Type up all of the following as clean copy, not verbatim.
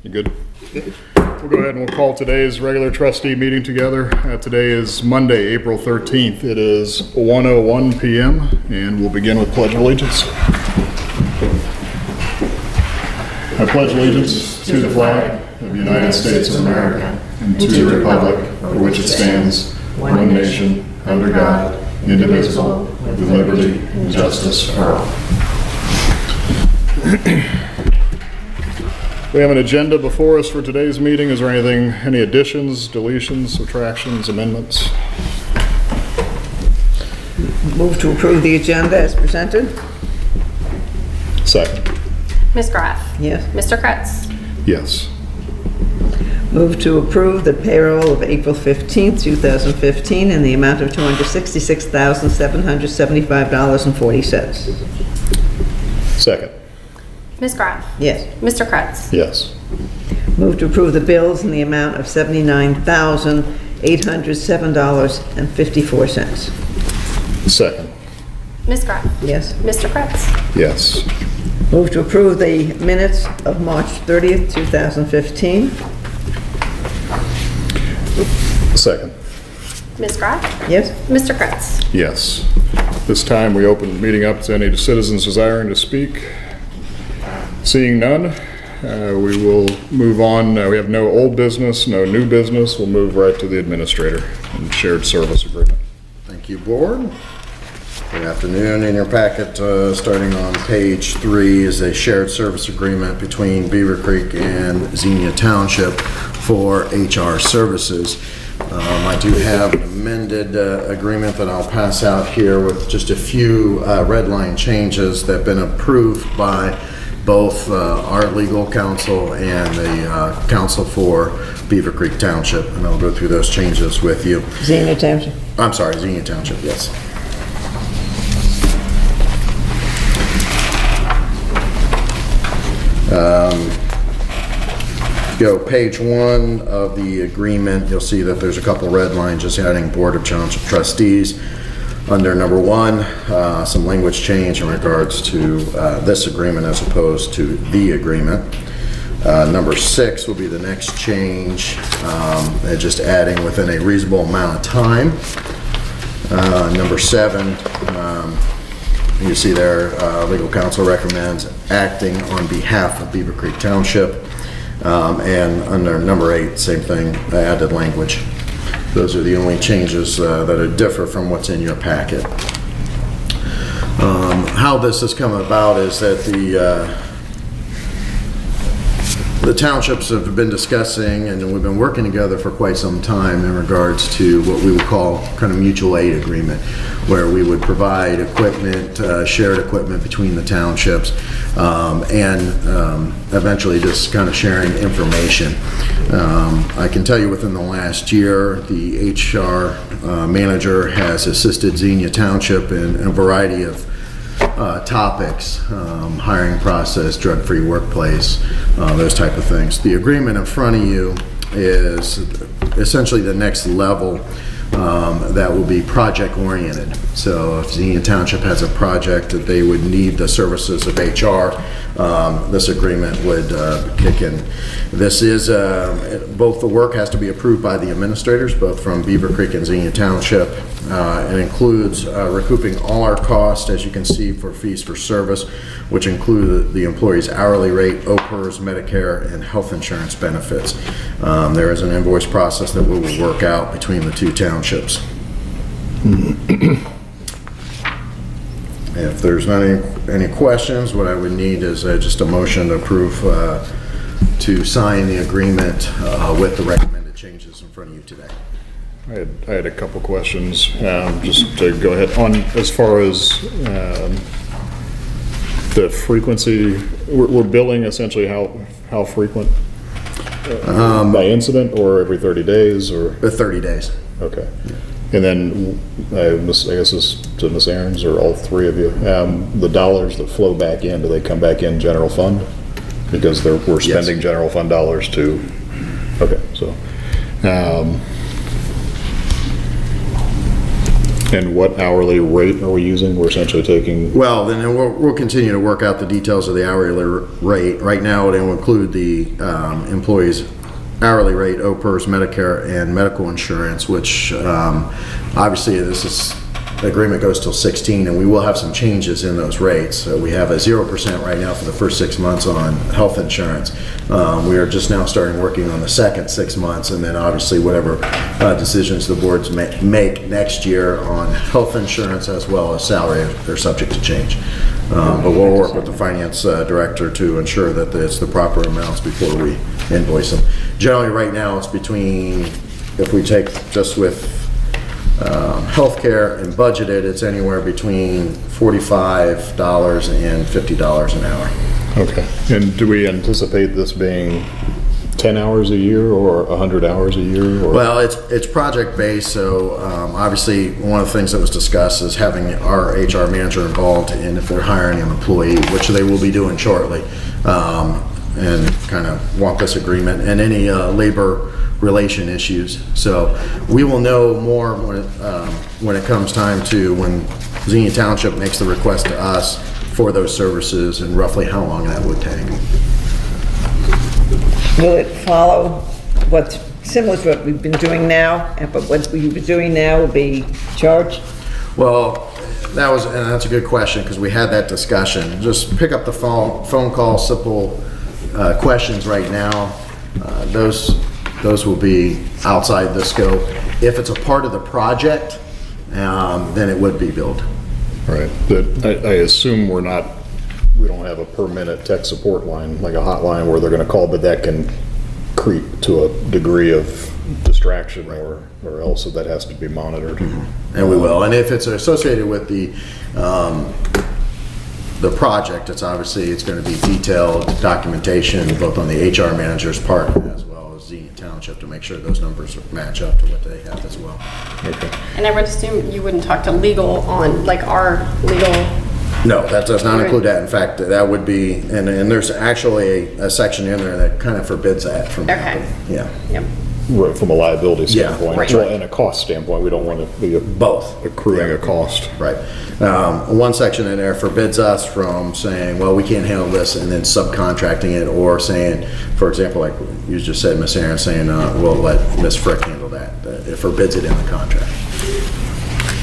You good? We'll go ahead and we'll call today's regular trustee meeting together. Today is Monday, April 13th. It is 1:01 p.m. and we'll begin with Pledge of Allegiance. I pledge allegiance to the flag of the United States of America and to the republic for which it stands, one nation, under God, indivisible, with liberty and justice for all. We have an agenda before us for today's meeting. Is there any additions, deletions, subtractions, amendments? Move to approve the agenda as presented. Second. Ms. Graff. Yes. Mr. Kretz. Yes. Move to approve the payroll of April 15th, 2015 in the amount of $266,775.40. Second. Ms. Graff. Yes. Mr. Kretz. Yes. Move to approve the bills in the amount of $79,807.54. Second. Ms. Graff. Yes. Mr. Kretz. Yes. Move to approve the minutes of March 30th, 2015. Second. Ms. Graff. Yes. Mr. Kretz. Yes. This time we open the meeting up to any citizens desiring to speak. Seeing none, we will move on. We have no old business, no new business. We'll move right to the administrator and shared service agreement. Thank you, Board. Good afternoon. In your packet, starting on page 3, is a shared service agreement between Beavercreek and Xenia Township for HR services. I do have an amended agreement that I'll pass out here with just a few red line changes that have been approved by both our legal counsel and the counsel for Beavercreek Township, and I'll go through those changes with you. Xenia Township. I'm sorry, Xenia Township, yes. Go page 1 of the agreement, you'll see that there's a couple red lines just adding Board of Township Trustees. Under number 1, some language change in regards to this agreement as opposed to the agreement. Number 6 will be the next change, just adding within a reasonable amount of time. Number 7, you see there, legal counsel recommends acting on behalf of Beavercreek Township. And under number 8, same thing, added language. Those are the only changes that are differ from what's in your packet. How this has come about is that the townships have been discussing, and we've been working together for quite some time in regards to what we would call kind of mutual aid agreement, where we would provide equipment, shared equipment between the townships, and eventually just kind of sharing information. I can tell you within the last year, the HR manager has assisted Xenia Township in a variety of topics, hiring process, drug-free workplace, those type of things. The agreement in front of you is essentially the next level that will be project-oriented. So if Xenia Township has a project that they would need the services of HR, this agreement would kick in. This is, both the work has to be approved by the administrators, both from Beavercreek and Xenia Township. It includes recouping all our costs, as you can see, for fees for service, which include the employee's hourly rate, OPERS, Medicare, and health insurance benefits. There is an invoice process that we will work out between the two townships. If there's not any questions, what I would need is just a motion to approve to sign the agreement with the recommended changes in front of you today. I had a couple questions, just to go ahead on as far as the frequency. We're billing essentially how frequent? By incident or every 30 days or? 30 days. Okay. And then I guess this is to Ms. Ahrens or all three of you. The dollars that flow back in, do they come back in general fund? Because we're spending Yes. general fund dollars to. Okay, so. And what hourly rate are we using? We're essentially taking, Well, then we'll continue to work out the details of the hourly rate. Right now, it will include the employee's hourly rate, OPERS, Medicare, and medical insurance, which obviously the agreement goes till 16, and we will have some changes in those rates. So we have a 0% right now for the first 6 months on health insurance. We are just now starting working on the second 6 months, and then obviously whatever decisions the boards make next year on health insurance as well as salary are subject to change. But we'll work with the finance director to ensure that it's the proper amounts before we invoice them. Generally, right now, it's between, if we take just with healthcare and budgeted, it's anywhere between $45 and $50 an hour. okay. And do we anticipate this being 10 hours a year or 100 hours a year? Or? Well, it's project-based, so obviously one of the things that was discussed is having our HR manager involved in if they're hiring an employee, which they will be doing shortly, and kind of want this agreement and any labor relation issues. So we will know more when it comes time to when Xenia Township makes the request to us for those services and roughly how long that would take. Will it follow what's similar to what we've been doing now, but what we've been doing now will be charged? Well, that's a good question because we had that discussion. Just pick up the phone call, simple questions right now. Those will be outside the scope. If it's a part of the project, then it would be billed. Right, but I assume we don't have a per minute tech support line, like a hotline where they're gonna call, but that can creep to a degree of distraction or else that has to be monitored. And we will. And if it's associated with the project, it's going to be detailed documentation both on the HR manager's part as well as the township to make sure those numbers match up to what they have as well. Okay. And I would assume you wouldn't talk to legal on, like, our legal. No, that does not include that. In fact, that would be, and there's actually a section in there that kind of forbids that from happening. Yeah. Yep. Right, from a liability Yeah, standpoint. right. Well, and a cost standpoint, we don't want to be Both. accruing a cost. Right. One section in there forbids us from saying, well, we can't handle this and then subcontracting it, or saying, for example, like you just said, Ms. Aaron, saying, we'll let Ms. Frick handle that. It forbids it in the contract.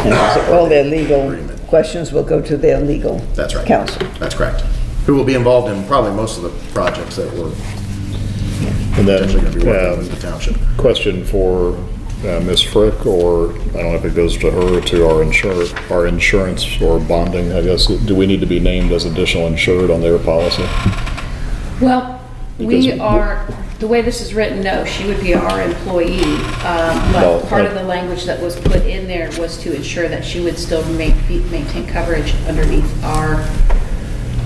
And so all their legal questions will go to their legal That's right. counsel. That's correct. Who will be involved in probably most of the projects that we're And potentially going to be working with then, the township. question for Ms. Frick, or I don't know if it goes to her or to our insurance or bonding, I guess. Do we need to be named as additional insured on their policy? Well, Because- we are, the way this is written, no, she would be our employee. Well, But part of the language that was put in there was to ensure that she would still maintain coverage underneath our,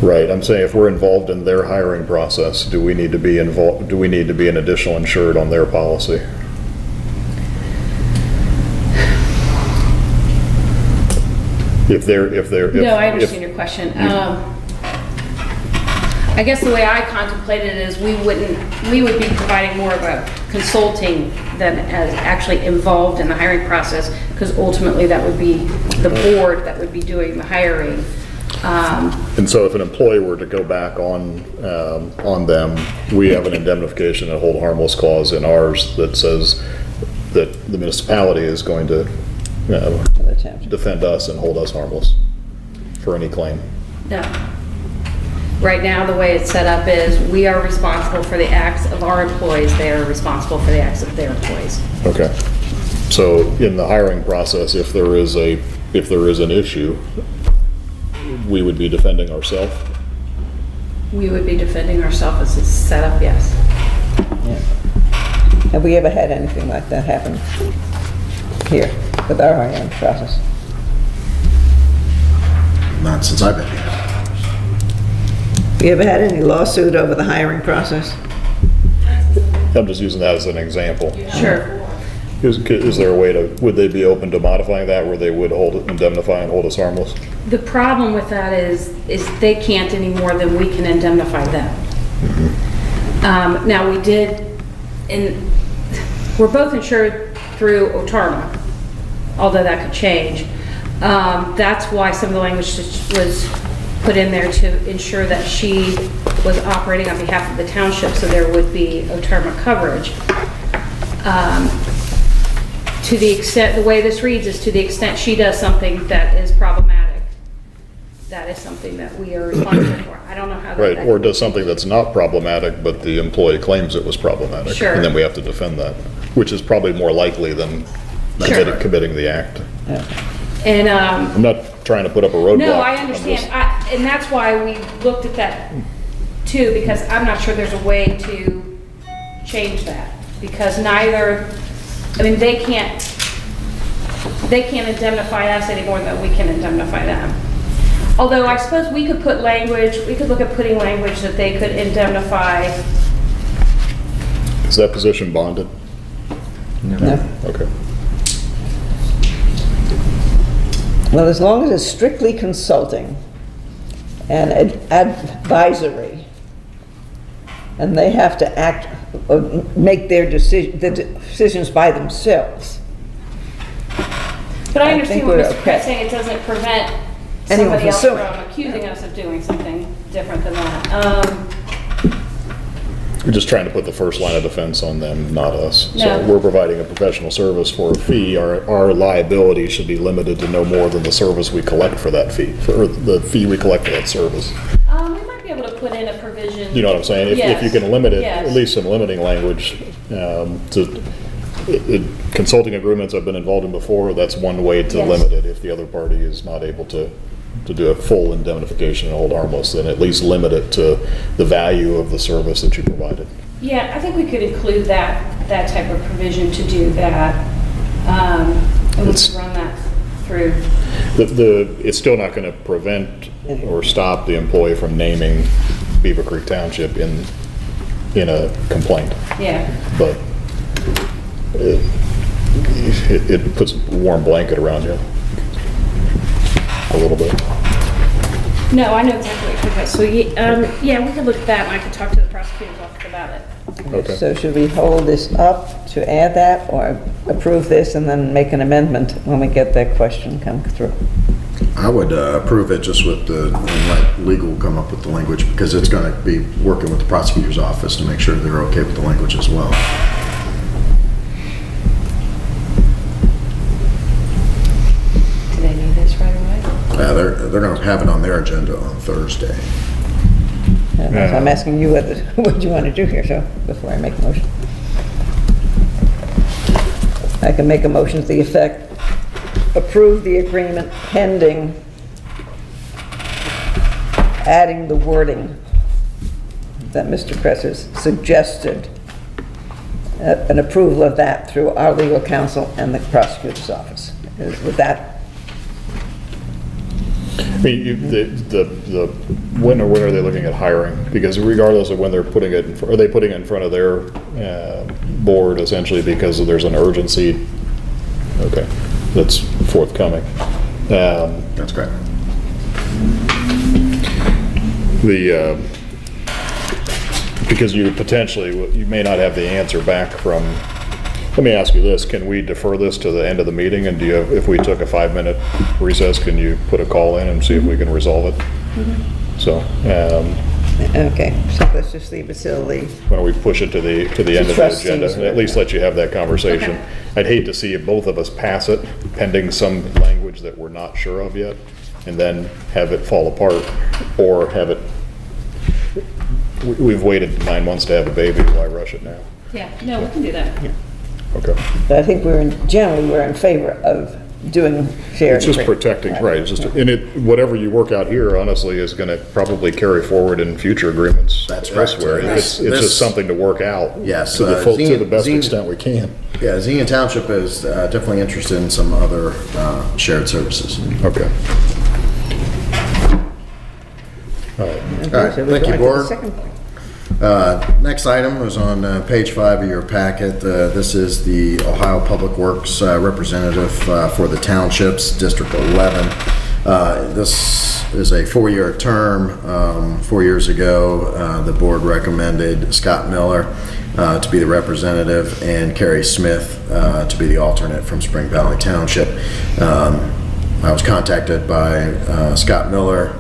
Right, I'm saying if we're involved in their hiring process, do we need to be involved, do we need to be an additional insured on their policy? If they're. no, I understand your question. I guess the way I contemplated it is we would be providing more of a consulting than as actually involved in the hiring process, because ultimately that would be the board that would be doing the hiring. And so if an employee were to go back on them, we have an indemnification and hold harmless clause in ours that says that the municipality is going to defend us and hold us harmless for any claim. No. Right now, the way it's set up is we are responsible for the acts of our employees. They are responsible for the acts of their employees. Okay. So in the hiring process, if there is an issue, we would be defending ourselves? We would be defending ourselves as it's set up, yes. Yeah. Have we ever had anything like that happen here with our hiring process? Not since I've been here. Have you ever had any lawsuit over the hiring process? I'm just using that as an example. Sure. Is there a way would they be open to modifying that where they would indemnify and hold us harmless? The problem with that is they can't any more than we can indemnify them. Now, we did, and we're both insured through OTARMA, although that could change. That's why some of the language was put in there to ensure that she was operating on behalf of the township, so there would be OTERMA coverage. To the extent, the way this reads is to the extent she does something that is problematic, that is something that we are responsible for. I don't know how that. Right, or does something that's not problematic, but the employee claims it was problematic. Sure. And then we have to defend that, which is probably more likely than Sure. committing the act. And, I'm not trying to put up a roadblock. no, I I'm just- understand. And that's why we looked at that too, because I'm not sure there's a way to change that. Because neither, I mean, they can't indemnify us any more than we can indemnify them. Although I suppose we could put language, we could look at putting language that they could indemnify. Is that position bonded? No. Okay. Well, as long as it's strictly consulting and advisory, and they have to act, make their decisions by themselves. But I I understand think what we're Mr. okay. Pratt's saying, it doesn't prevent Anyone somebody else from suing. from accusing us of doing something different than that. We're just trying to put the first line of defense on them, not us. So No. we're providing a professional service for a fee. Our liability should be limited to no more than the service we collect for that fee, or the fee we collect for that service. We might be able to put in a provision. You know what I'm saying? If Yes. you can limit it, Yes. at least some limiting language, consulting agreements I've been involved in before, that's one way to Yes. limit it. If the other party is not able to do a full indemnification and hold harmless, then at least limit it to the value of the service that you provided. Yeah, I think we could include that type of provision to do that. And we It's- could run that through. It's still not gonna prevent or stop the employee from naming Beavercreek Township in a complaint, Yeah. but it puts a warm blanket around you a little bit. No, I know exactly what you're talking about. So, yeah, we could look at that and I could talk to the prosecutor's office about it. Okay. So should we hold this up to add that, or approve this and then make an amendment when we get that question come through? I would approve it just with and let legal come up with the language, because it's going to be working with the prosecutor's office to make sure they're okay with the language as well. Do they need this right away? Yeah, they're going to have it on their agenda on Thursday. So I'm asking you what you want to do here, so, before I make a motion. I can make a motion to the effect, approve the agreement pending adding the wording that Mr. Kressers suggested, an approval of that through our legal counsel and the prosecutor's office. With that, I mean, when are they looking at hiring? Because regardless of when they're putting it, are they putting it in front of their board essentially because there's an urgency? Okay, that's forthcoming. That's correct. Because you may not have the answer back from, let me ask you this, can we defer this to the end of the meeting? And if we took a 5-minute recess, can you put a call in and see if we can resolve it? So, okay, so let's just leave it till the, why don't we push it to the end of the Trustees. agenda, and at least let you have that conversation. Okay. I'd hate to see both of us pass it pending some language that we're not sure of yet, and then have it fall apart, or have it, we've waited 9 months to have a baby, why rush it now? Yeah, no, we can do that. Okay. but I think generally we're in favor of doing shared. It's just agreement. protecting, right, it's just, and whatever you work out here, honestly, is gonna probably carry forward in future agreements That's correct. elsewhere. It's This- just something to work out. Yes, To the to the best Zine- extent we can. Yeah, Xenia Township is definitely interested in some other shared services. Okay. All right, So we thank go you, on to the Board. second point. Next item is on page 5 of your packet. This is the Ohio Public Works representative for the townships, District 11. This is a 4-year term. 4 years ago, the board recommended Scott Miller to be the representative and Carrie Smith to be the alternate from Spring Valley Township. I was contacted by Scott Miller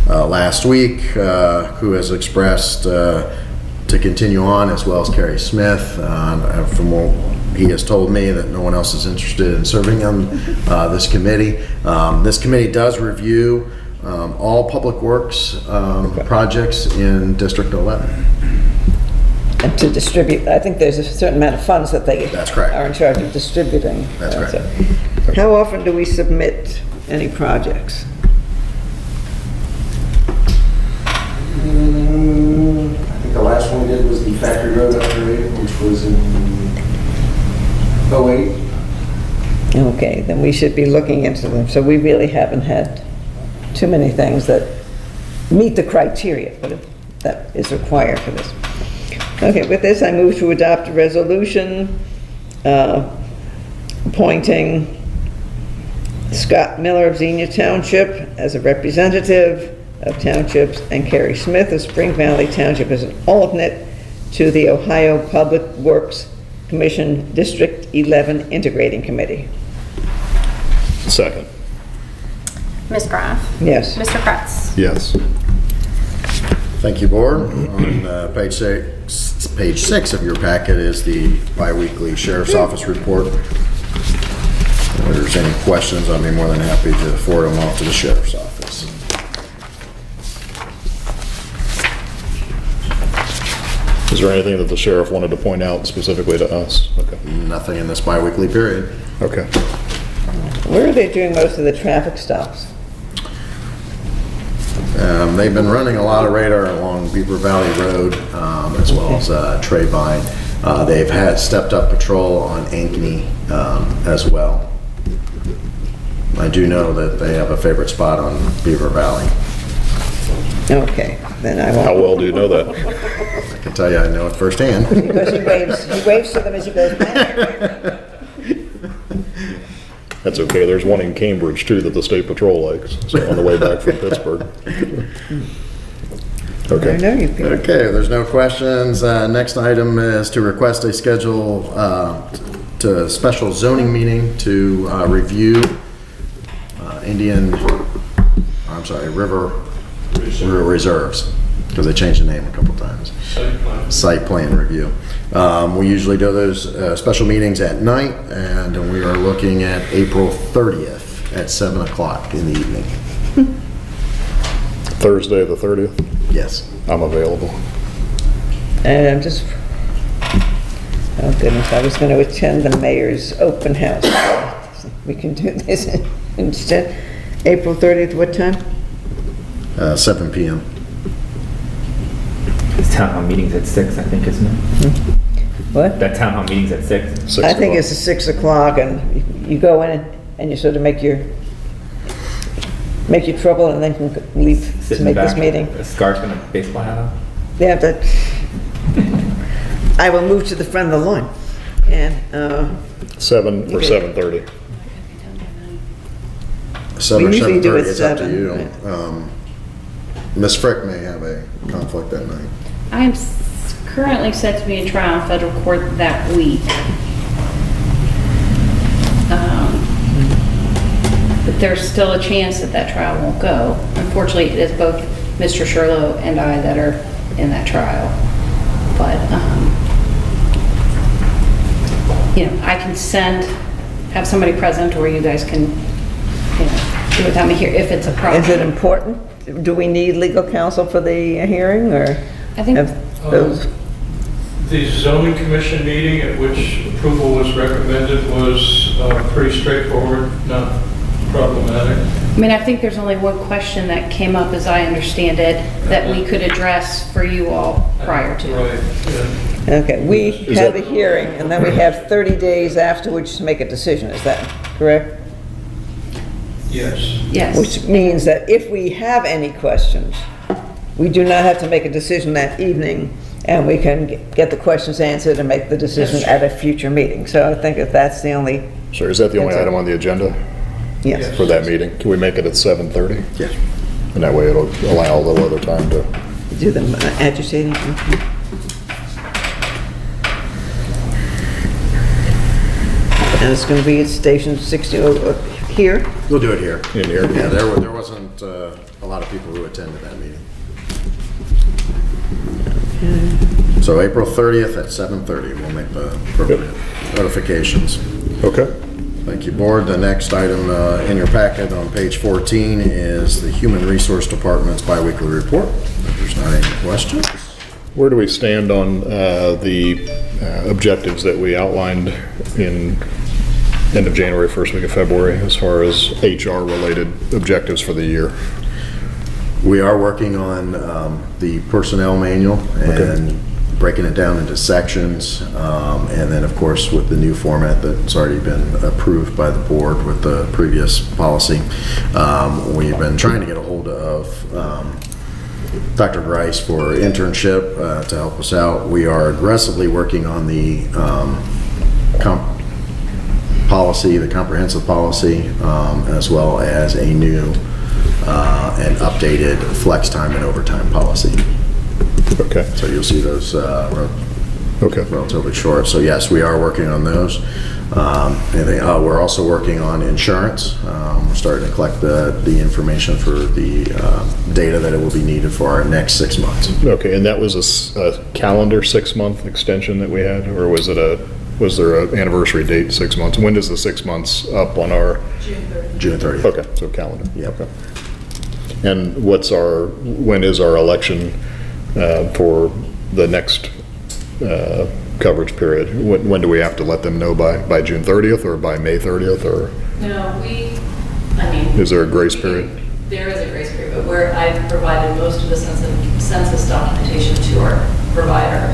last week, who has expressed to continue on, as well as Kerry Smith. From what he has told me, that no one else is interested in serving on this committee. This committee does review all public works projects in District 11. And to distribute, I think there's a certain amount of funds that they That's correct. are in charge of distributing. That's correct. So, how often do we submit any projects? I think the last one we did was the Factory Road upgrade, which was in '08. Okay, then we should be looking into them. So we really haven't had too many things that meet the criteria, but that is required for this. Okay, with this, I move to adopt a resolution appointing Scott Miller of Xenia Township as a representative of townships and Kerry Smith of Spring Valley Township as an alternate to the Ohio Public Works Commission District 11 Integrating Committee. Second. Ms. Graff. Yes. Mr. Kretz. Yes. Thank you, Board. On page six of your packet is the biweekly Sheriff's Office report. If there's any questions, I'd be more than happy to forward them off to the Sheriff's Office. Is there anything that the sheriff wanted to point out specifically to us? Okay. Nothing in this biweekly period. Okay. Where are they doing most of the traffic stops? They've been running a lot of radar along Beaver Valley Road, as well as Trayvine. They've had stepped up patrol on Ankeny as well. I do know that they have a favorite spot on Beaver Valley. Okay, then I How won't. well do you know that? I can tell you, I know it firsthand. Because he waves to them as he goes by. That's okay. There's one in Cambridge too that the state patrol likes. So on the way back from Pittsburgh. I Okay. know you people. Okay, if there's no questions, next item is to request a schedule to a special zoning meeting to review River Reserves, because they changed the name a couple times. Site plan review. We usually do those special meetings at night, and we are looking at April 30th at 7 o'clock in the evening. Thursday the 30th. Yes. I'm available. And I'm just, oh goodness, I was going to attend the mayor's open house. We can do this instead. April 30th, what time? 7 p.m. It's town hall meetings at 6, I think, isn't it? What? That town hall meeting's at 6. 6 I think o'clock. it's 6 o'clock, and you go in and you sort of make your trouble, and then can leave Sit to in the make this back, meeting. a scarf and a baseball hat on. Yeah, that, I will move to the front of the line. And, 7 or 7:30. 7 or We usually do 7:30, it it's up to 7, you. right. Ms. Frick may have a conflict that night. I am currently set to be in trial in federal court that week. But there's still a chance that that trial won't go. Unfortunately, it is both Mr. Sherlow and I that are in that trial. But, I can have somebody present, or you guys can, do it without me here if it's a problem. is it important? Do we need legal counsel for the hearing, or? I think- have those? The zoning commission meeting at which approval was recommended was pretty straightforward, not problematic. I think there's only one question that came up, as I understand it, that we could address for you all prior to. Right, yeah. Okay, we Is have that- a hearing, and then we have 30 days afterwards to make a decision, is that correct? Yes. Yes. Which means that if we have any questions, we do not have to make a decision that evening, and we can get the questions answered and make the decision at a future meeting. So I think if that's the only, Sure. Is that the only item on the agenda yes. for that meeting? Can we make it at 7:30? Yes. And that way it'll allow a little other time to. Do them agitating. And it's going to be at Station 60, here? We'll do it here. In here. Yeah, there wasn't a lot of people who attended that meeting. So April 30th at 7:30, we'll make the appropriate notifications. Okay. Thank you, Board. The next item in your packet on page 14 is the Human Resource Department's biweekly report. If there's not any questions. Where do we stand on the objectives that we outlined in end of January, first week of February, as far as HR-related objectives for the year? We are working on the personnel manual and breaking it down into sections. And then, of course, with the new format that's already been approved by the board with the previous policy, we've been trying to get a hold of Dr. Grice for internship to help us out. We are aggressively working on the comprehensive policy, as well as a new and updated flex time and overtime policy. Okay. So you'll see those relatively short. So yes, we are working on those. We're also working on insurance. We're starting to collect the information for the data that it will be needed for our next 6 months. Okay, and that was a calendar 6-month extension that we had, or was there an anniversary date, 6 months? When does the 6 months up on our? June 30th. Okay, so calendar. Yep. Okay. And when is our election for the next coverage period? When do we have to let them know by June 30th or by May 30th, or No, I mean. is there a grace period? There is a grace period, but I've provided most of the census documentation to our provider.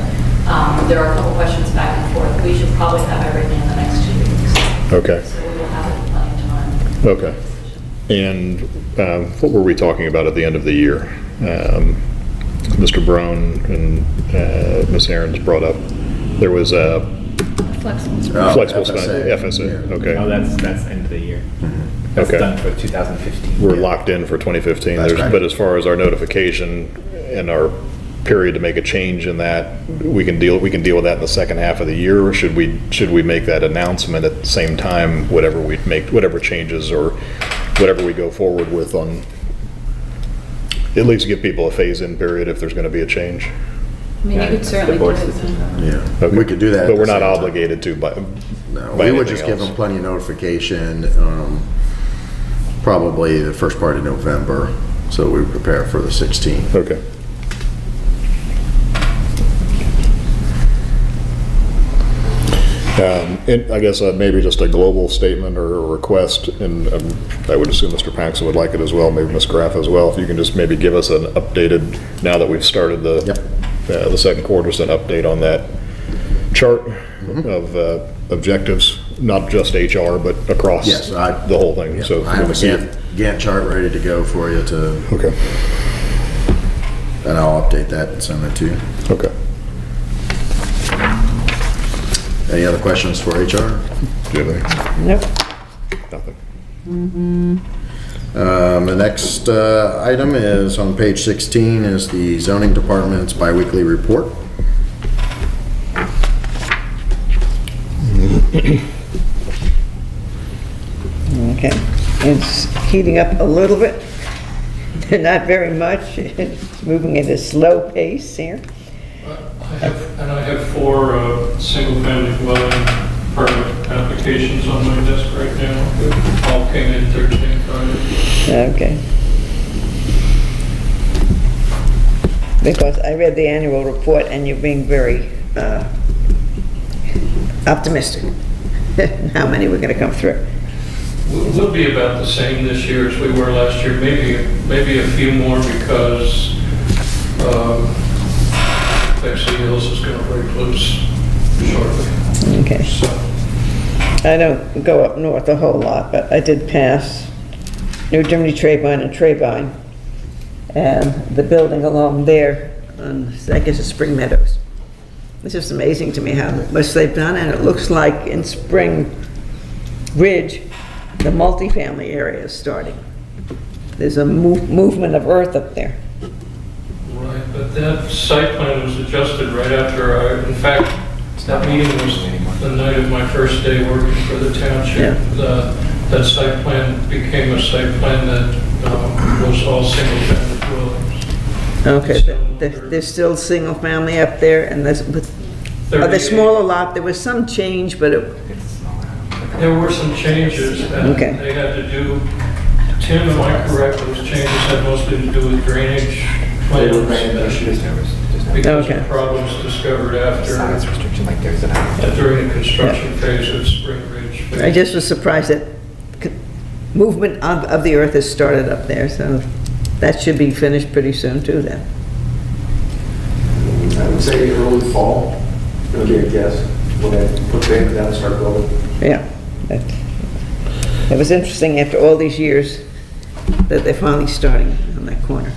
There are a couple questions back and forth. We should probably have everything in the next 2 weeks. Okay. So we will have it in plenty of time. Okay. And what were we talking about at the end of the year? Mr. Brown and Ms. Aarons brought up, there was a flexible spending, FSA, Yeah. okay. Oh, that's end of the year. That's Okay. done for 2015. We're locked in for 2015. That's right. But as far as our notification and our period to make a change in that, we can deal with that in the second half of the year, or should we make that announcement at the same time, whatever changes or whatever we go forward with, on at least give people a phase-in period if there's going to be a change? I mean, you could certainly do it. Yeah, Okay. we could do that. at But the we're not same time. obligated to by No, by we would anything just give else. them plenty of notification, probably the first part of November, so we prepare for the 16th. Okay. And I guess maybe just a global statement or a request, and I would assume Mr. Paxson would like it as well, maybe Ms. Graff as well, if you can just maybe give us an updated, now that we've started the second quarter, just an update on that chart of objectives, not just HR, but across Yes, the whole thing. So I have a Gantt chart ready to go for you Okay, and I'll update that and send it to you. okay. Any other questions for HR? Do you have any? Nope. Nothing. The next item is on page 16 is the zoning department's biweekly report. Okay. It's heating up a little bit. Not very much. It's moving at a slow pace here. I have 4 single-family dwelling permit applications on my desk right now. All came in Thursday and Friday. Okay. Because I read the annual report and you're being very optimistic how many were going to come through. We'll be about the same this year as we were last year, maybe a few more because Bexley Hills is going to break loose shortly. Okay. So, I don't go up north a whole lot, but I did pass New Germany Trabine and Trabine, and the building along there on, I guess it's Spring Meadows. It's just amazing to me how much they've done, and it looks like in Spring Ridge, the multifamily area is starting. There's a movement of earth up there. right, but that site plan was adjusted right after in fact, that meeting was the night of my first day working for the township. Yeah. that site plan became a site plan that was all single-family dwellings. Okay, So there's still single family up there, and there's, the 38 smaller lot, there was some change, but it, There were some changes, and Okay. they had to do, Tim, am I correct, those changes had mostly to do with drainage They were plans? granted issues. Because Okay. of problems discovered after, Size restriction like there's an. during the construction phase of Spring Ridge. I just was surprised that movement of the earth has started up there, so that should be finished pretty soon too then. I would say early fall, gonna be a guess, when they put pavement down and start building. Yeah. It was interesting after all these years that they're finally starting on that corner,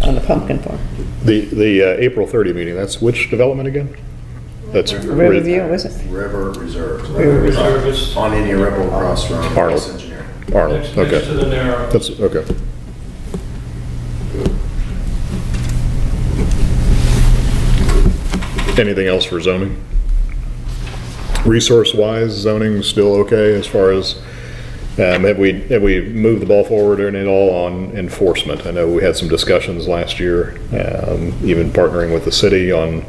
on the pumpkin farm. The April 30 meeting, that's which development again? That's Riverview, was it? River Reserve. River Reserve is On Indian River across from Arnold. Base Engineering. Arnold, next to okay. the narrow. That's, okay. Anything else for zoning? Resource-wise, zoning still okay as far as, have we moved the ball forward at all on enforcement? I know we had some discussions last year, even partnering with the city on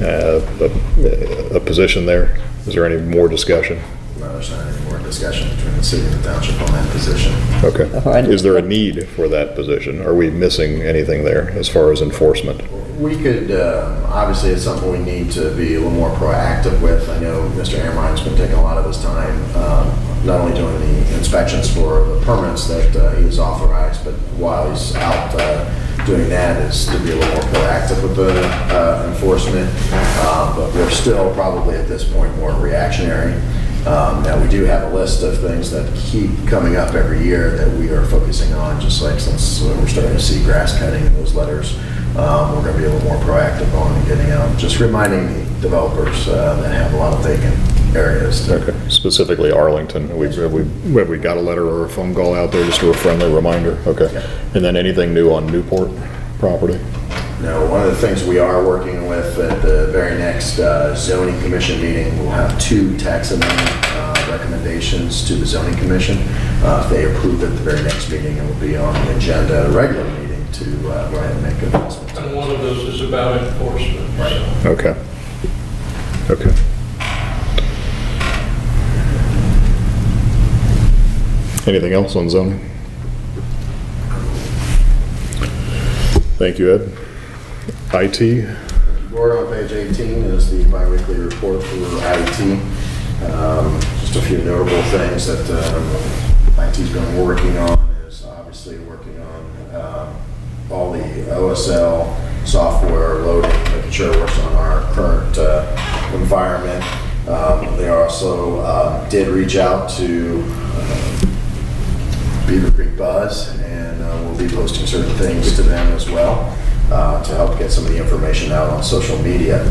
a position there. Is there any more discussion? No, there's not any more discussion between the city and the township on that position. Okay. Alright. Is there a need for that position? Are we missing anything there as far as enforcement? We could, obviously, it's something we need to be a little more proactive with. I know Mr. Amrine's been taking a lot of his time, not only doing the inspections for the permits that he has authorized, but while he's out doing that is to be a little more proactive with the enforcement. But we're still probably at this point more reactionary. Now, we do have a list of things that keep coming up every year that we are focusing on, just like since we're starting to see grass cutting in those letters. We're going to be a little more proactive on getting out, just reminding the developers that have a lot of vacant areas. Okay, specifically Arlington, have we got a letter or a phone call out there, just a friendly reminder? Okay. Yeah. And then anything new on Newport property? No, one of the things we are working with at the very next zoning commission meeting, we'll have 2 tax amendment recommendations to the zoning commission. If they approve it at the very next meeting, it will be on the agenda, a regular meeting, to go ahead and make adjustments. And one of those is about enforcement. Right. Okay. Okay. Anything else on zoning? Thank you, Ed. IT? Board on page 18 is the biweekly report for IT. Just a few notable things that IT's been working on is obviously working on all the OSL software loading, making sure it works on our current environment. They also did reach out to Beavercreek Buzz, and we'll be posting certain things to them as well to help get some of the information out on social media.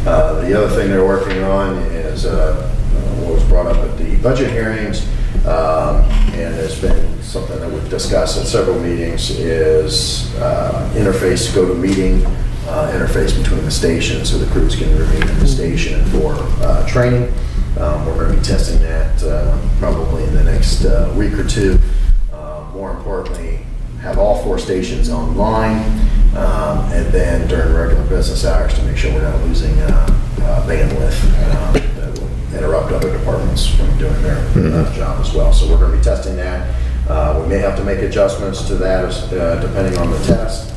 The other thing they're working on is what was brought up at the budget hearings, and has been something that we've discussed at several meetings, is interface, go-to-meeting interface between the stations so the crews can remain in the station for training. We're going to be testing that probably in the next week or two. More importantly, have all 4 stations online, and then during regular business hours to make sure we're not losing bandwidth that will interrupt other departments from doing their job as well. So we're going to be testing that. We may have to make adjustments to that depending on the test.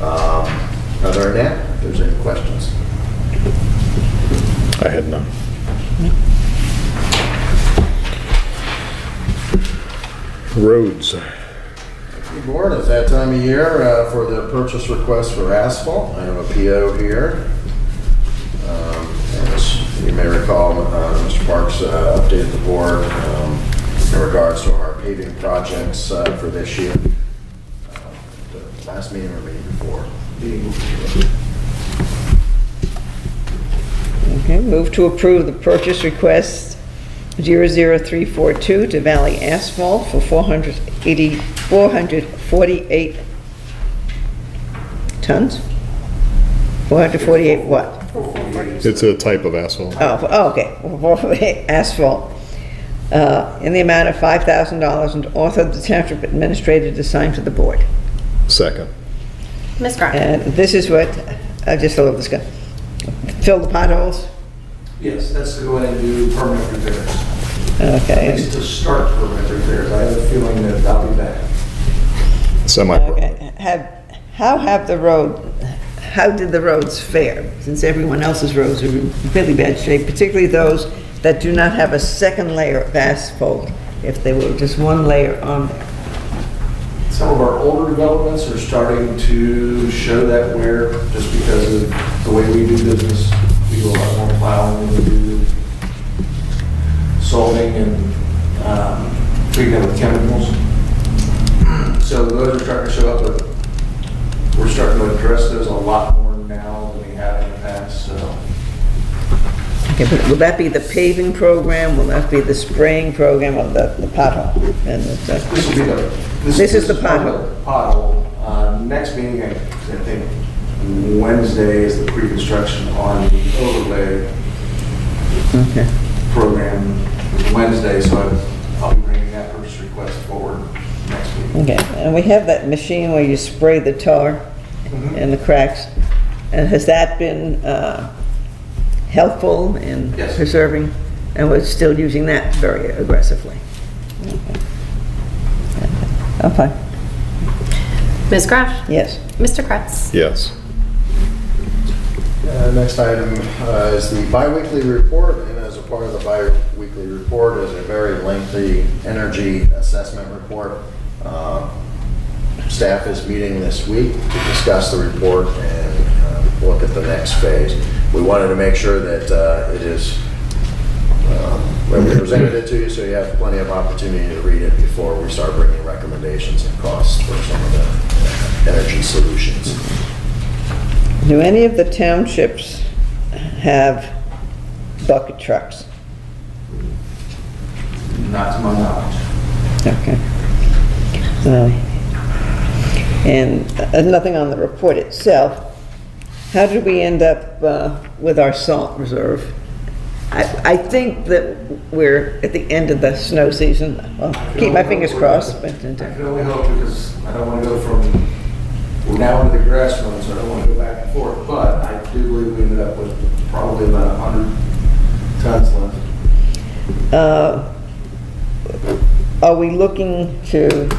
Other than that, if there's any questions. I had none. Roads. Good morning. It's that time of year for the purchase request for asphalt. I have a PO here. As you may recall, Mr. Parks updated the board in regards to our paving projects for this year. The last meeting or meeting before. Okay, move to approve the purchase request 00342 to Valley Asphalt for 448 tons? 448 what? It's a type of asphalt. Oh, okay, asphalt in the amount of $5,000 and author the township administrator to sign to the board. Second. Ms. Grant? And this is what, I just love this guy. Fill the potholes? Yes, that's to go in and do permanent repairs. At Okay. least to start permanent repairs. I have a feeling that I'll be back. Semi-permanent. Okay. How did the roads fare? Since everyone else's roads are in really bad shape, particularly those that do not have a second layer of asphalt, if they were just one layer on there. Some of our older developments are starting to show that wear just because of the way we do business. We do a lot more plowing, we do salting and treating them with chemicals. So those are starting to show up, but we're starting to address those a lot more now than we have in the past, so. Okay, but will that be the paving program? Will that be the spraying program or the pothole? And This will be the. This is the part of the pothole. Next meeting, I think Wednesday is the pre-construction on the overlay Okay. program. Wednesday, so I'll be bringing that purchase request forward next week. Okay, and we have that machine where you spray the tar in the cracks. And has that been helpful in Yes. preserving? And we're still using that very aggressively? Okay. Ms. Grant? Yes. Mr. Kretz? Yes. Next item is the biweekly report, and as a part of the biweekly report is a very lengthy energy assessment report. Staff is meeting this week to discuss the report and look at the next phase. We wanted to make sure that it is, when we presented it to you, so you have plenty of opportunity to read it before we start bringing recommendations and costs for some of the energy solutions. Do any of the townships have bucket trucks? Not to my knowledge. Okay. And nothing on the report itself. How did we end up with our salt reserve? I think that we're at the end of the snow season. I'll keep my fingers crossed. But I can only hope, because I don't want to go from, we're now into the grass mode, so I don't want to go back and forth, but I do believe we ended up with probably about 100 tons left. Are we looking to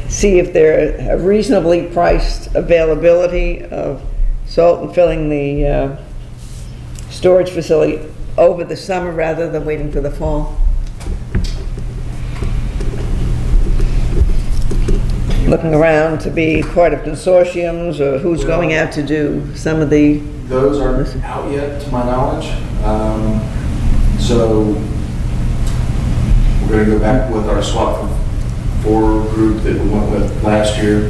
see if there are reasonably priced availability of salt and filling the storage facility over the summer rather than waiting for the fall? Looking around to be part of consortiums, or who's going out to do some of the... Those aren't out yet, to my knowledge. So we're going to go back with our swap for group that we went with last year.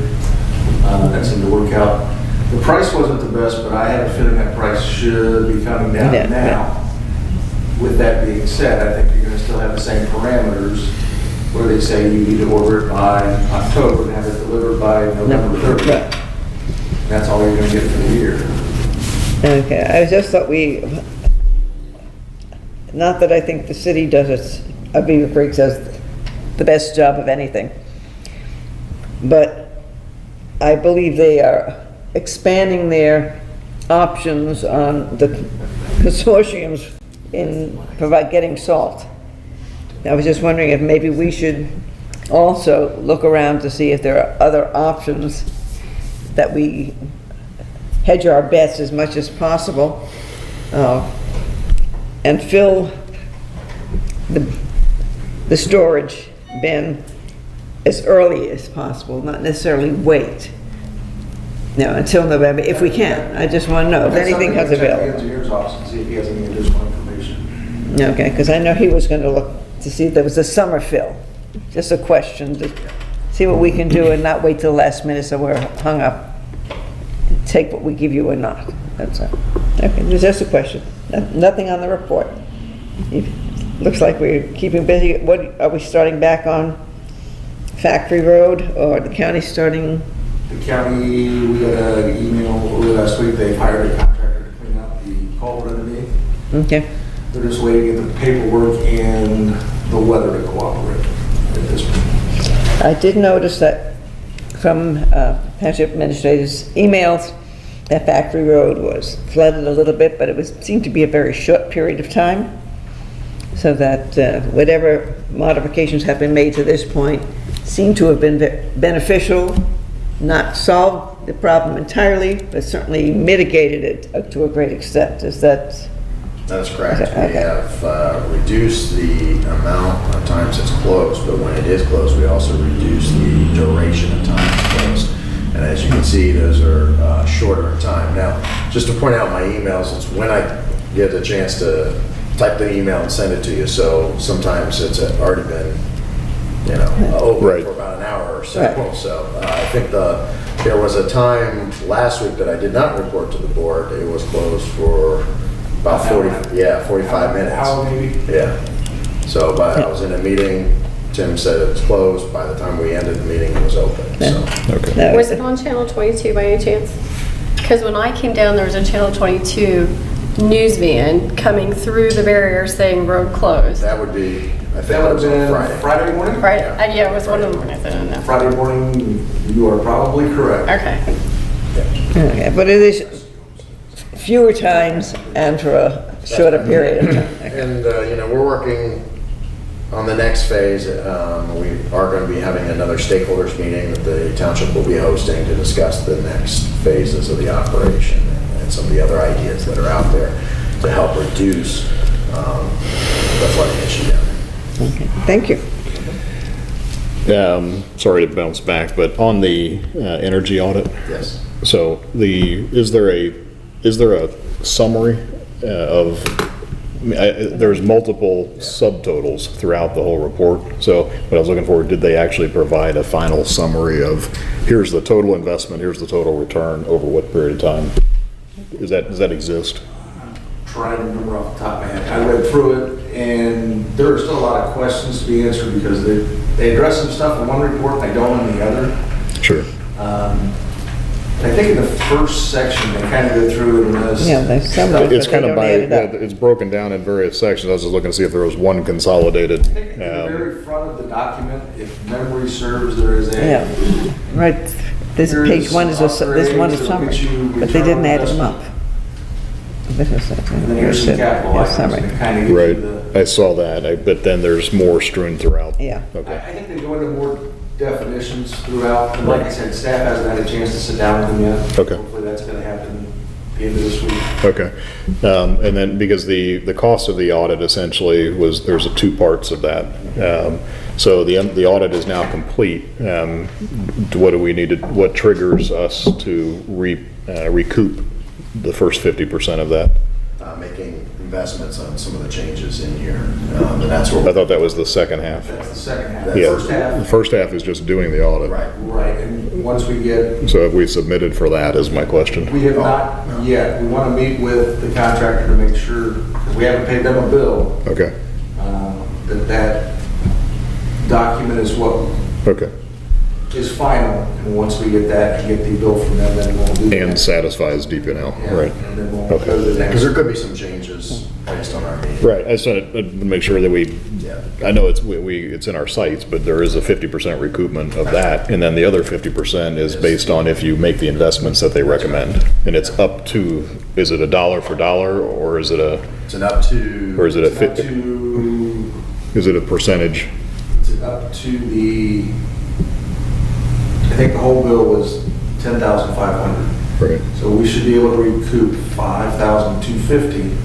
That seemed to work out. The price wasn't the best, but I have a feeling that price should be coming down Yeah, now. With that being said, I think you're going to still have the same parameters where they say you need to order it by October and have it delivered by November 30th. Right. That's all you're going to get for the year. Okay, I just thought not that I think the city does it, Beavercreek does the best job of anything, but I believe they are expanding their options on the consortiums in getting salt. I was just wondering if maybe we should also look around to see if there are other options that we hedge our bets as much as possible and fill the storage bin as early as possible, not necessarily wait until November, if we can. I just want to know if anything comes Check the available. engineer's office and see if he has any additional information. Okay, because I know he was going to look to see if there was a summer fill. Just a question to see what we can do and not wait till the last minute so we're hung up. Take what we give you or not. That's all. Okay, there's just a question. Nothing on the report. Looks like we're keeping busy. What, are we starting back on Factory Road, or the county starting? The county, we got an email early last week, they hired a contractor to clean up the culvert underneath. Okay. They're just waiting to get the paperwork and the weather to cooperate at this point. I did notice that from Township Administrator's emails, that Factory Road was flooded a little bit, but it seemed to be a very short period of time, so that whatever modifications have been made to this point seem to have been beneficial, not solved the problem entirely, but certainly mitigated it to a great extent. Is that? That's correct. Okay. We have reduced the amount of times it's closed, but when it is closed, we also reduce the duration of time it's closed. And as you can see, those are shorter in time. Now, just to point out my emails, it's when I get a chance to type the email and send it to you. So sometimes it's already been, open Right. for about an hour or so. Right. So I think there was a time last week that I did not report to the board. It was closed for about 45 minutes. Hour maybe? Yeah. So, but I was in a meeting, Tim said it was closed. By the time we ended the meeting, it was open, so. Okay. No, Was it on Channel 22 by any chance? Because when I came down, there was a Channel 22 news van coming through the barrier saying road closed. That would be, I think That that would was have on been Friday. Friday morning? Right? Yeah. Yeah, it was one of them. I don't know. Friday morning, you are probably correct. Okay. Okay, but it is fewer times and for a shorter period of time. And, we're working on the next phase. We are going to be having another stakeholders meeting that the township will be hosting to discuss the next phases of the operation and some of the other ideas that are out there to help reduce the flooding issue down there. Okay, thank you. Sorry to bounce back, but on the energy audit, Yes. so is there a summary of, there's multiple subtotals throughout the whole report. So what I was looking for, did they actually provide a final summary of, here's the total investment, here's the total return over what period of time? Does that exist? Trying to remember off the top of my head. I read through it, and there are still a lot of questions to be answered because they address some stuff in one report, they don't in the other. Sure. I think in the first section, they kind of go through and list. Yeah, they summarize, It's but kind they of don't by, add it up. it's broken down in various sections. I was just looking to see if there was one consolidated. I think at the very front of the document, if memory serves, there is a. Yeah, right. This Here's page one is, this one is upgrades, summary, it'll get you but they didn't add them return on up. This is, And then here's some capital items summary. that kind of gives Right, you I saw that, but then there's more strewn throughout. Yeah. I Okay, think they go into more definitions throughout, and like I said, staff hasn't had a chance to sit down with them yet. Okay. Hopefully that's gonna happen at the end of this week. okay. And then, because the cost of the audit essentially was, there's two parts of that. So the audit is now complete. What do we need to, what triggers us to recoup the first 50% of that? Making investments on some of the changes in here, and that's what. I thought that was the second half. That's the second half. Yeah. First The half, first half is just doing the audit. Right. right, and once we get, So have we submitted for that, is my question. we have not yet, we want to meet with the contractor to make sure, because we haven't paid them a bill, Okay, that document is what okay. is final, and once we get that and get the bill from them, then we'll do that. And satisfies DPNL, Yeah, right. And then we'll Okay. go to the Because next. there could be some changes based on our meeting. Right, I just wanted to make sure that we, Yeah. I know it's in our sites, but there is a 50% recoupment of that, and then the other 50% is based on if you make the investments that they recommend. And it's up to, is it $1 for dollar, or is it a, It's an up to. or is it a Up 50, to, is it a percentage? it's up to the, I think the whole bill was 10,500. Right. So we should be able to recoup 5,250.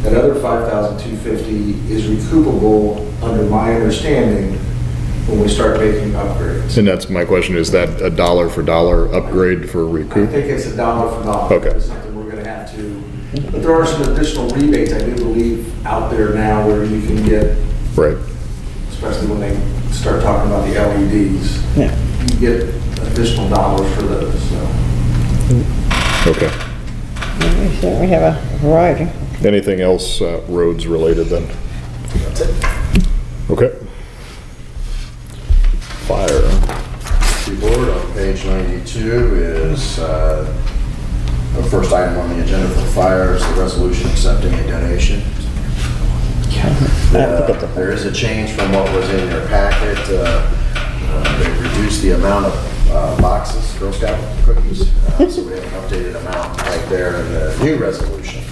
That other 5,250 is recoupable, under my understanding, when we start making upgrades. And that's my question, is that $1 for dollar upgrade for I recoup? think it's $1 for dollar. Okay. It's something we're gonna have to, but there are some additional rebates, I do believe, out there now where you can get, Right, especially when they start talking about the LEDs. Yeah. You get additional dollars for those, so. okay. We have a variety. Anything else roads related then? That's it. Okay. Fire. Report on page 92 is, the first item on the agenda for fire is the resolution accepting a donation. There is a change from what was in your packet. They reduced the amount of boxes, Girl Scout cookies, so we have an updated amount right there in the new resolution.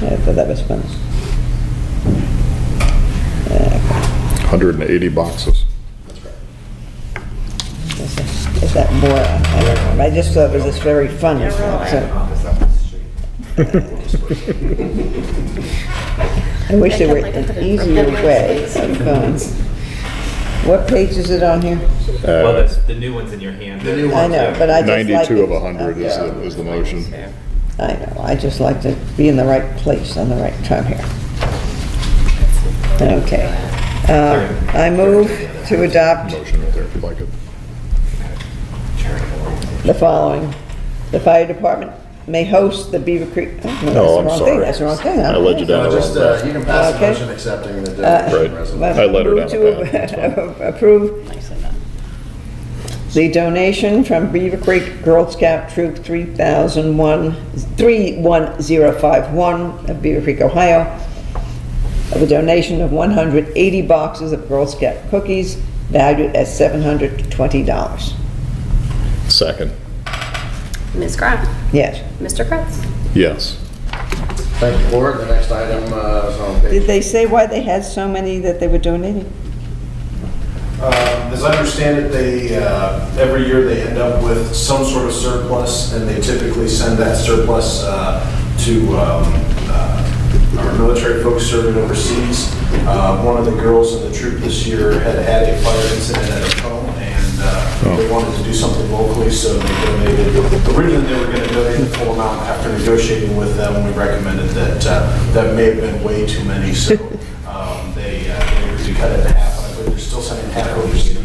Yeah, I thought that was fun. 180 boxes. That's right. Is that more? I don't know. I just thought it was just very fun. So, I wish there were an easier way of what page is it on here? Well, the new one's in your hand. The new I ones, know, yeah. but I just like 92 of it. 100 is the motion. I know, I just like to be in the right place on the right time here. Okay. I move to adopt Motion right there if you'd like it. the following. The fire department may host the Beavercreek. Oh, I'm sorry. That's the wrong thing. I led you down the Just, wrong path. you can pass the Okay. motion accepting the donation Right. resolution. I let her Move down to the path. That's fine. approve the donation from Beavercreek Girl Scout Troop 31051 of Beavercreek, Ohio, of a donation of 180 boxes of Girl Scout cookies valued at $720. Second. Ms. Graff. Yes. Mr. Kretz. Yes. Thank you, Board. The next item is on Did page. they say why they had so many that they were donating? As I understand it, they, every year they end up with some sort of surplus, and they typically send that surplus to our military folks serving overseas. One of the girls in the troop this year had had a fire incident at her home, and they wanted to do something locally, so they donated. Originally, they were going to donate the full amount. After negotiating with them, we recommended that that may have been way too many, so they agreed to cut it in half. I believe they're still sending half overseas,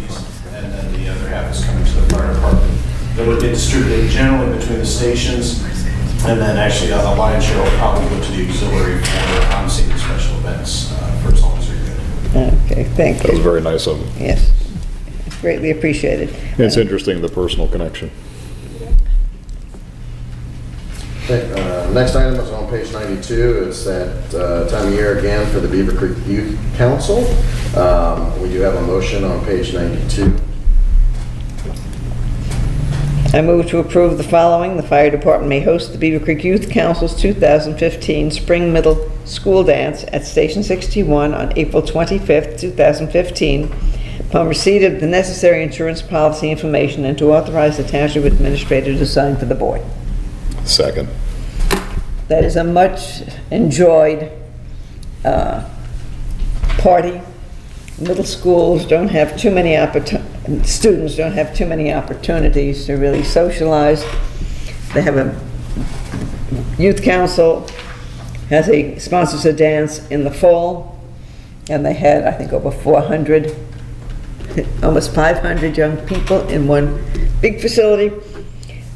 and then the other half is coming to the fire department. They would get distributed generally between the stations, and then actually a lion's share will probably go to the auxiliary for on-scene and special events for as long as they're good. Okay, thank That was you. very nice of them. Yes, greatly appreciated. It's interesting, the personal connection. Okay, next item is on page 92. It's that time of year again for the Beavercreek Youth Council. We do have a motion on page 92. I move to approve the following. The fire department may host the Beavercreek Youth Council's 2015 Spring Middle School Dance at Station 61 on April 25th, 2015, upon receipt of the necessary insurance policy information, and to authorize the township administrator to sign for the board. Second. That is a much enjoyed party. Middle schools don't have too many students don't have too many opportunities to really socialize. They have a youth council sponsors a dance in the fall, and they had, I think, over 400, almost 500 young people in one big facility.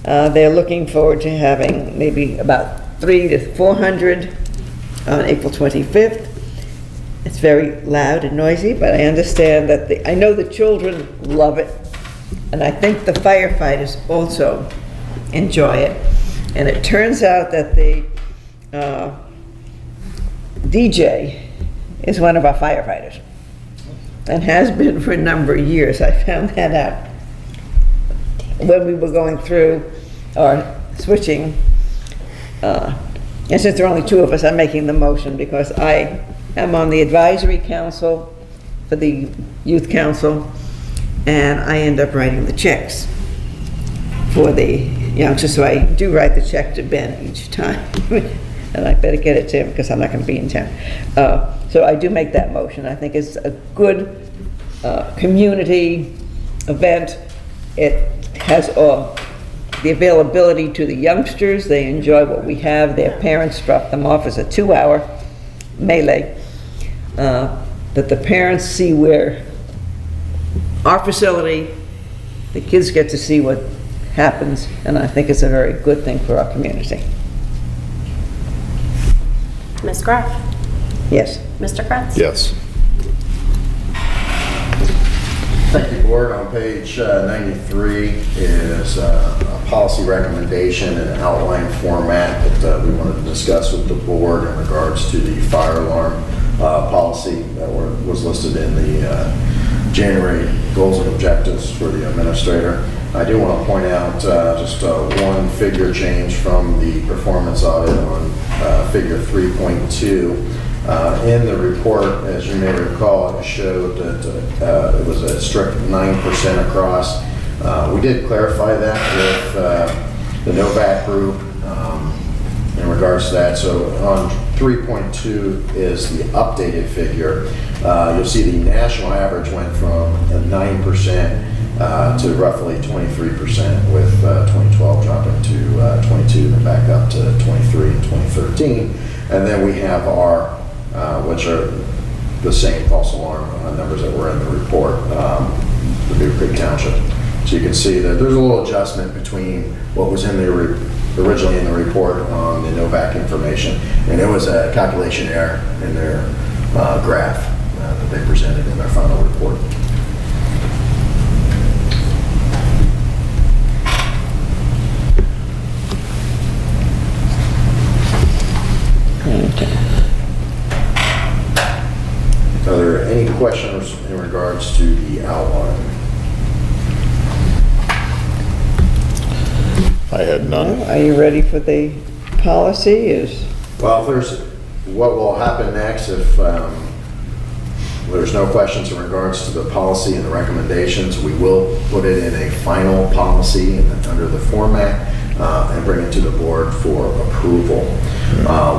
They're looking forward to having maybe about 300 to 400 on April 25th. It's very loud and noisy, but I understand that I know the children love it, and I think the firefighters also enjoy it. And it turns out that the DJ is one of our firefighters, and has been for a number of years. I found that out when we were going through or switching. And since there are only two of us, I'm making the motion because I am on the advisory council for the youth council, and I end up writing the checks for the youngsters. So I do write the check to Ben each time, and I better get it to him because I'm not going to be in town. So I do make that motion. I think it's a good community event. It has the availability to the youngsters. They enjoy what we have. Their parents drop them off as a 2-hour melee. That the parents see where our facility, the kids get to see what happens, and I think it's a very good thing for our community. Ms. Graff. Yes. Mr. Kretz. Yes. Thank you, Board. On page 93 is a policy recommendation in an outline format that we wanted to discuss with the Board in regards to the fire alarm policy that was listed in the January goals and objectives for the administrator. I do want to point out just one figure change from the performance audit on figure 3.2. In the report, as you may recall, it showed that it was a strict 9% across. We did clarify that with the Novak group in regards to that. So on 3.2 is the updated figure. You'll see the national average went from 9% to roughly 23%, with 2012 dropping to 22, and back up to 23 in 2013. And then we have our, which are the same false alarm numbers that were in the report, the Beavercreek Township. So you can see that there's a little adjustment between what was in the originally in the report on the Novak information, and it was a calculation error in their graph that they presented in their final report. Are there any questions in regards to the outline? I had none. Are you ready for the policy? Well, what will happen next if there's no questions in regards to the policy and the recommendations, we will put it in a final policy under the format and bring it to the board for approval.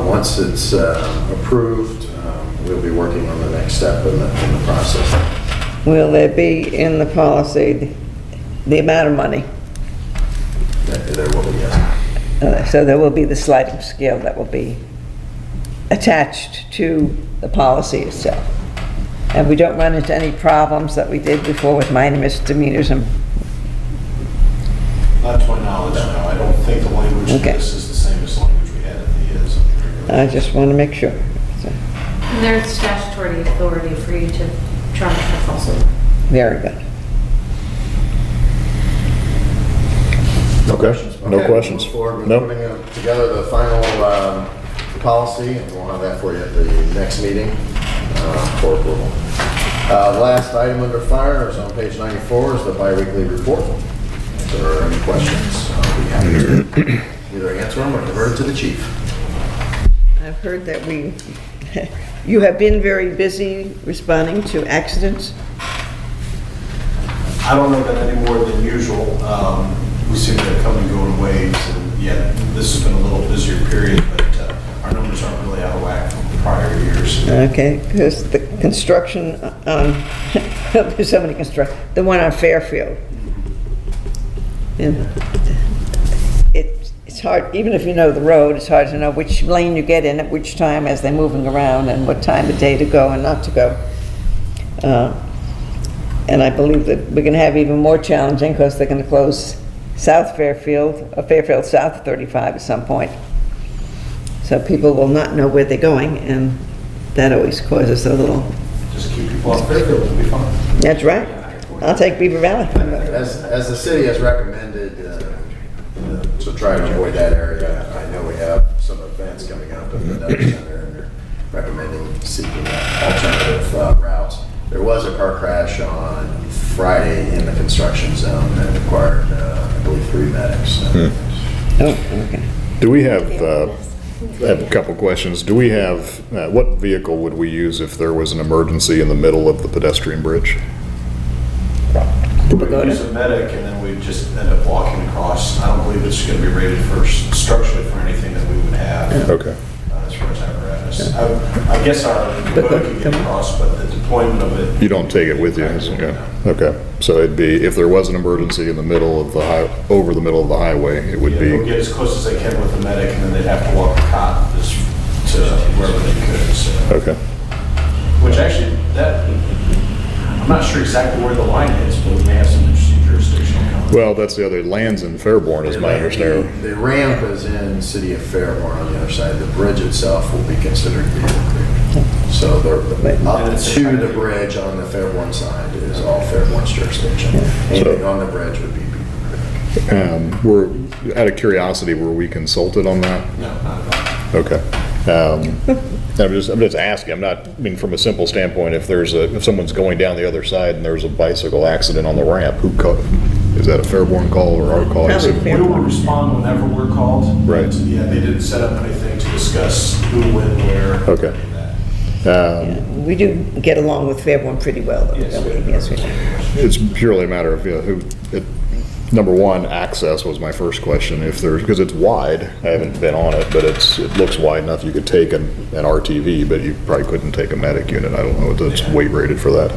Once it's approved, we'll be working on the next step in the process. Will there be in the policy the amount of money? There will be, yes. So there will be the sliding scale that will be attached to the policy itself. And we don't run into any problems that we did before with minor misdemeanors and... Not to my knowledge, no. I don't think the language of this is the same as the language we had at the I just want to make sure. So, And there's statutory authority for you to charge for false alarm. very good. Okay, no questions. Move forward with No. putting together the final policy, and we'll have that for you at the next meeting for approval. Last item under fire is on page 94 is the biweekly report. If there are any questions, I'll be happy to either answer them or divert it to the chief. I've heard that you have been very busy responding to accidents. I don't know that any more than usual. We seem to come and go in waves, and yeah, this has been a little busier period, but our numbers aren't really out of whack from prior years. Okay, because the construction on, there's so many the one on Fairfield. And it's hard, even if you know the road, it's hard to know which lane you get in at which time as they're moving around and what time of day to go and not to go. And I believe that we're going to have even more challenging because they're going to close South Fairfield, Fairfield South of 35 at some point. So people will not know where they're going, and that always causes a little... Just keep people off Fairfield, it'll be fine. That's right. I'll take Beaver Valley. As the city has recommended to try to avoid that area, I know we have some events coming up at the Denver Center, and they're recommending seeking alternative routes. There was a car crash on Friday in the construction zone that required, I believe, 3 medics. Oh, okay. Do we have, I have a couple questions. Do we have, what vehicle would we use if there was an emergency in the middle of the pedestrian bridge? We'd use a medic, and then we'd just end up walking across. I don't believe it's going to be rated for structurally for anything that we would have. Okay. As far as apparatus. I guess our boat could get across, but the deployment of it... You don't take it with you? Yeah. Okay. So it'd be, if there was an emergency in the middle of the over the middle of the highway, it would be... They'll get as close as they can with the medic, and then they'd have to walk a cot just to wherever they could. So. Okay. Which actually, I'm not sure exactly where the line is, but we may have some interesting jurisdictional comments. Well, that's the other, lands in Fairborn is my understanding. The ramp is in city of Fairborn on the other side. The bridge itself will be considered Beavercreek. So up to the bridge on the Fairborn side is all Fairborn's jurisdiction. Anything on the bridge would be Beavercreek. Out of curiosity, were we consulted on that? No, not at all. Okay. I'm just asking, I mean, from a simple standpoint, if someone's going down the other side and there's a bicycle accident on the ramp, is that a Fairborn call or our call? Probably We fair. will respond whenever we're called. Right. But, yeah, they didn't set up anything to discuss who, when, where. Okay. any of that. We do get along with Fairborn pretty well, though. Yes, don't we? we do. Yes, we do. It's purely a matter of, number one, access was my first question. Because it's wide, I haven't been on it, but it looks wide enough you could take an RTV, but you probably couldn't take a medic unit. I don't know if it's weight rated for that.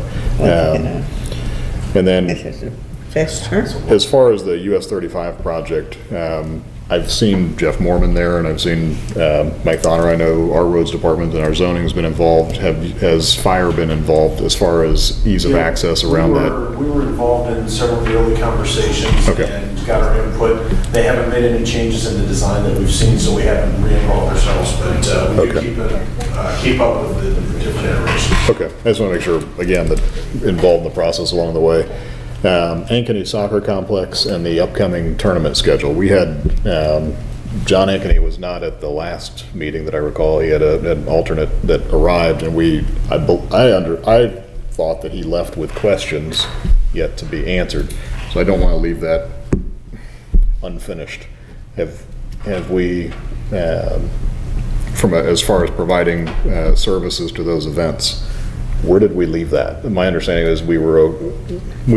And then, This is the best term. as far as the US 35 project, I've seen Jeff Mormon there, and I've seen Mike Thonner. I know our roads department and our zoning has been involved. Has fire been involved as far as ease of Yeah, access around that? We were involved in several of the early conversations Okay. and got our input. They haven't made any changes in the design that we've seen, so we haven't re-involved ourselves, but we do Okay. keep up with the different iterations. Okay, I just want to make sure, again, that involved in the process along the way. Ankeny Soccer Complex and the upcoming tournament schedule. We had, John Ankeny was not at the last meeting that I recall. He had an alternate that arrived, and I thought that he left with questions yet to be answered. So I don't want to leave that unfinished. Have we, as far as providing services to those events, where did we leave that? My understanding is we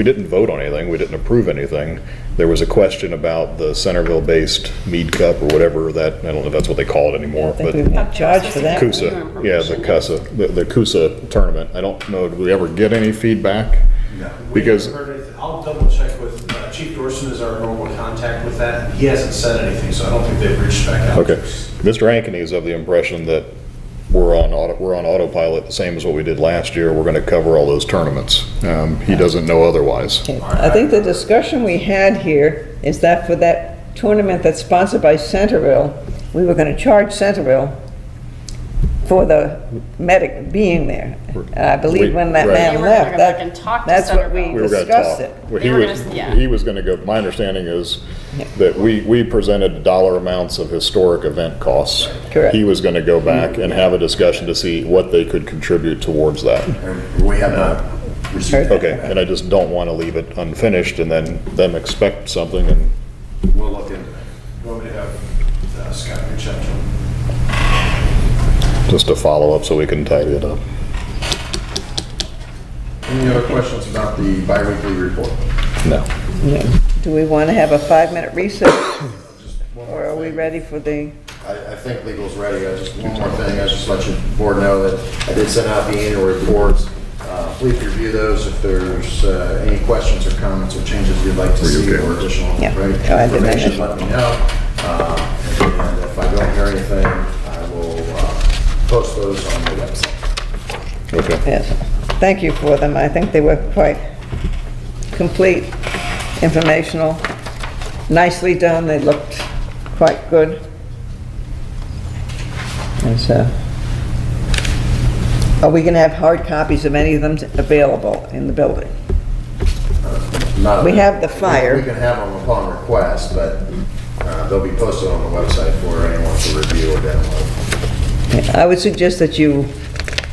didn't vote on anything, we didn't approve anything. There was a question about the Centerville-based Mead Cup or whatever that, I don't know if that's what they call it anymore, I think but we've been charged for that. CUSA, yeah, the CUSA tournament. I don't know, did we ever get any feedback? No, Because- we haven't heard anything. I'll double check with, Chief Dorson is our normal contact with that. He hasn't said anything, so I don't think they've reached back out. Okay. Mr. Ankeny is of the impression that we're on autopilot, the same as what we did last year. We're going to cover all those tournaments. He doesn't know otherwise. I think the discussion we had here is that for that tournament that's sponsored by Centerville, we were going to charge Centerville for the medic being there. I believe when that Right. man They were gonna left, go back and talk to that's what we Centerville. We were going to discussed talk. it. Well, They were gonna- yeah. he was going to go, my understanding is that we presented dollar amounts of historic event costs. Correct. He was going to go back and have a discussion to see what they could contribute towards that. And we have not received. Okay, and I just don't want to leave it unfinished and then them expect something and, We'll look into it. You want me to have Scott reach out to him? just to follow up so we can tidy it up. Any other questions about the biweekly report? No. Yeah. Do we want to have a 5-minute recess? Or are we ready for the, I think legal's ready. Just one more thing, I just let you board know that I did send out the annual reports. Please review those if there's any questions or comments or changes you'd like to see or additional Yeah. Oh, I did that. information, let me know. And if I don't hear anything, I will post those on the website. Okay. yes, thank you for them. I think they were quite complete, informational, nicely done. They looked quite good. And so, are we going to have hard copies of any of them available in the building? Not- We have the flyer. We can have them upon request, but they'll be posted on the website for anyone to review or download. I would suggest that you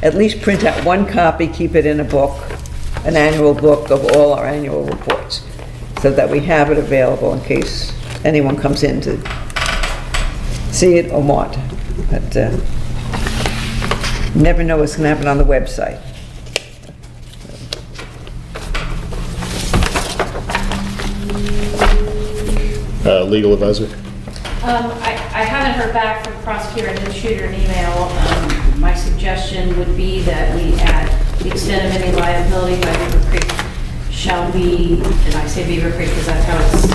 at least print out one copy, keep it in a book, an annual book of all our annual reports, so that we have it available in case anyone comes in to see it or want. But never know what's going to happen on the website. Legal advisor? I haven't heard back from the prosecutor. I did shoot her an email. My suggestion would be that we add the extent of any liability by Beavercreek shall be, and I say Beavercreek because that's how it's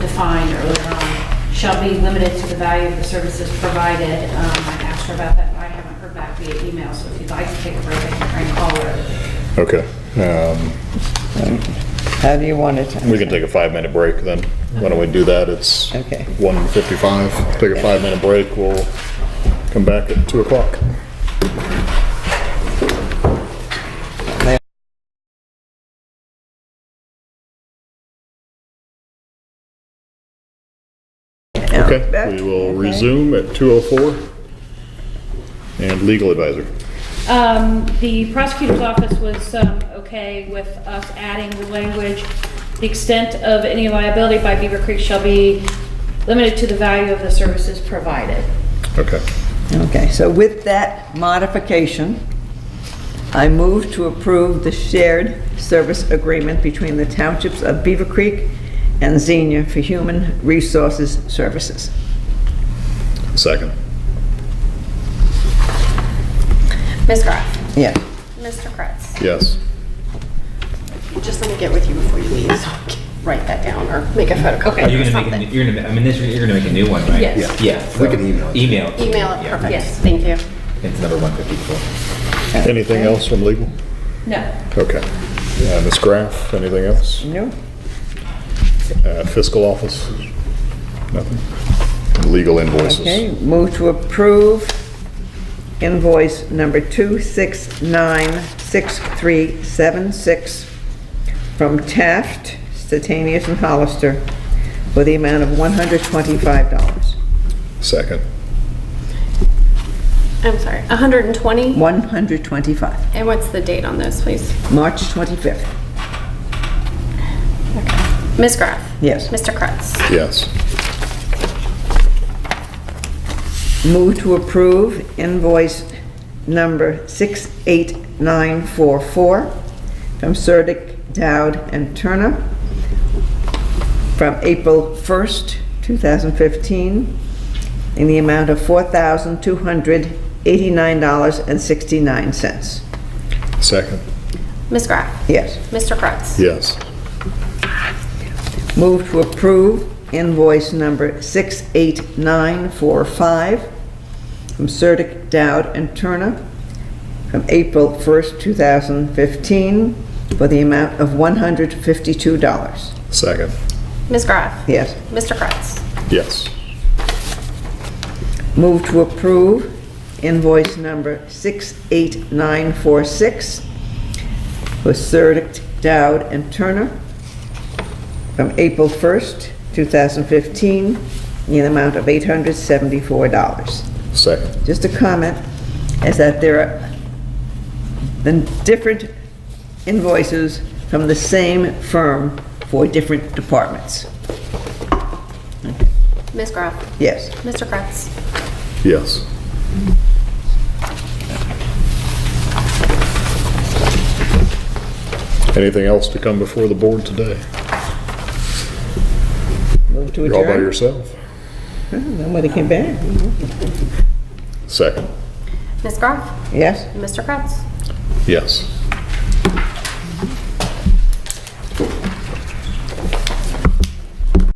defined earlier on, shall be limited to the value of the services provided. I asked her about that, but I haven't heard back via email, so if you'd like to take a break, I can try and call her. Okay. How do you want it? We can take a 5-minute break then. Why don't we do that? It's Okay. 1:55. Take a 5-minute break. We'll come back at 2 o'clock. Okay, we will resume at 2:04. And legal advisor. The prosecutor's office was okay with us adding the language, the extent of any liability by Beavercreek shall be limited to the value of the services provided. Okay. Okay, so with that modification, I move to approve the shared service agreement between the townships of Beavercreek and Xenia for human resources services. Second. Ms. Graff. Yes. Mr. Kretz. Yes. Just let me get with you before you leave, so I can write that down or make a photocopy Are you or gonna make something. you're gonna make a new one, right? Yes. Yeah. We can email it. Email. Email it, Yeah. perfect. Yes. Thank you. It's number 154. Anything else from legal? No. Okay. Ms. Graff, anything else? No? Fiscal office? Nothing? Legal invoices? Okay, move to approve invoice number 2696376 from Taft, Stettinius and Hollister for the amount of $125. Second. I'm sorry, 120? 125, And what's the date on this, please? March 25th. Ms. Graff. Yes. Mr. Kretz. Yes. Move to approve invoice number 68944 from Surdick, Dowd, and Turner from April 1st, 2015, in the amount of $4,289.69. Second. Ms. Graff. Yes. Mr. Kretz. Yes. Move to approve invoice number 68945 from Surdick, Dowd, and Turner from April 1st, 2015, for the amount of $152. Second. Ms. Graff. Yes. Mr. Kretz. Yes. Move to approve invoice number 68946 for Surdick, Dowd, and Turner from April 1st, 2015, in the amount of $874. Second. Just a comment is that there are the different invoices from the same firm for different departments. Ms. Graff. Yes. Mr. Kretz. Yes. Anything else to come before the board today? Move to You're all by adjourn. yourself? Nobody came back. Second. Ms. Graff. Yes? Mr. Kretz. Yes.